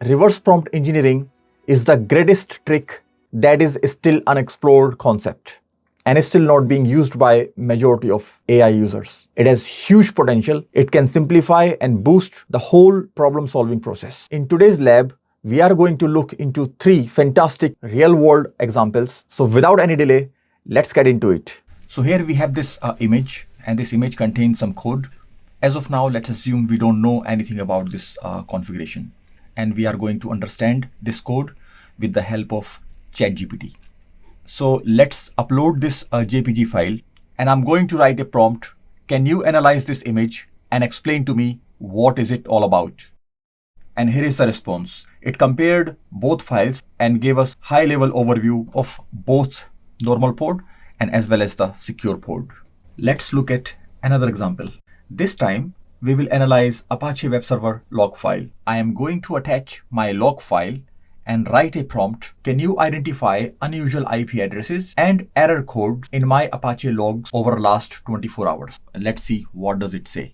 reverse prompt engineering is the greatest trick that is still unexplored concept and is still not being used by majority of AI users. It has huge potential. It can simplify and boost the whole problem-solving process. In today's lab, we are going to look into 3 fantastic real-world examples. So without any delay, let's get into it. So here we have this image, and this image contains some code. As of now, let's assume we don't know anything about this configuration, and we are going to understand this code with the help of ChatGPT. So let's upload this JPG file, and I'm going to write a prompt. Can you analyze this image and explain to me what is it all about? And here is the response. It compared both files and gave us high-level overview of both normal pod and as well as the secure pod. Let's look at another example. This time, we will analyze Apache Web Server log file. I am going to attach my log file and write a prompt. Can you identify unusual IP addresses and error codes in my Apache logs over last 24 hours? Let's see what does it say.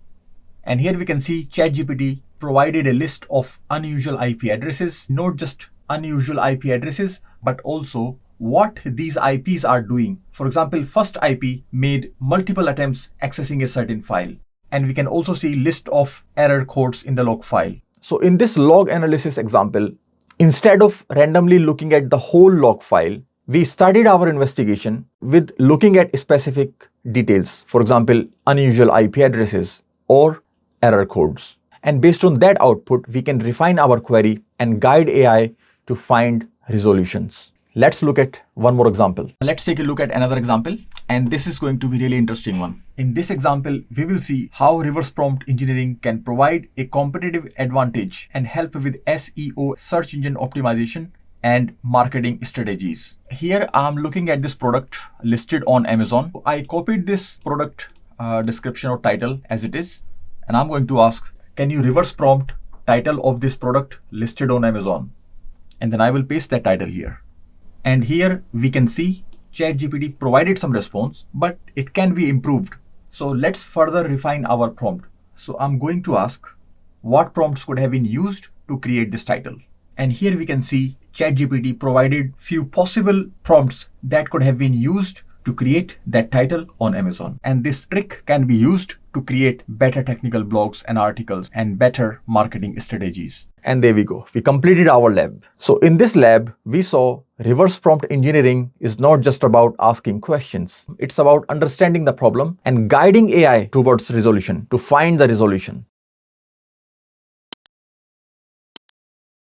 And here we can see ChatGPT provided a list of unusual IP addresses, not just unusual IP addresses, but also what these IPs are doing. For example, first IP made multiple attempts accessing a certain file. And we can also see list of error codes in the log file. So in this log analysis example, instead of randomly looking at the whole log file, we started our investigation with looking at specific details. For example, unusual IP addresses or error codes. And based on that output, we can refine our query and guide AI to find resolutions. Let's look at one more example. Let's take a look at another example, and this is going to be really interesting one. In this example, we will see how reverse prompt engineering can provide a competitive advantage and help with SEO, search engine optimization, and marketing strategies. Here I'm looking at this product listed on Amazon. I copied this product description or title as it is, and I'm going to ask, can you reverse prompt title of this product listed on Amazon? And then I will paste that title here. And here we can see ChatGPT provided some response, but it can be improved. So let's further refine our prompt. So I'm going to ask what prompts could have been used to create this title. And here we can see ChatGPT provided few possible prompts that could have been used to create that title on Amazon. And this trick can be used to create better technical blogs and articles and better marketing strategies. And there we go. We completed our lab. So in this lab, we saw reverse prompt engineering is not just about asking questions. It's about understanding the problem and guiding AI towards resolution to find the resolution.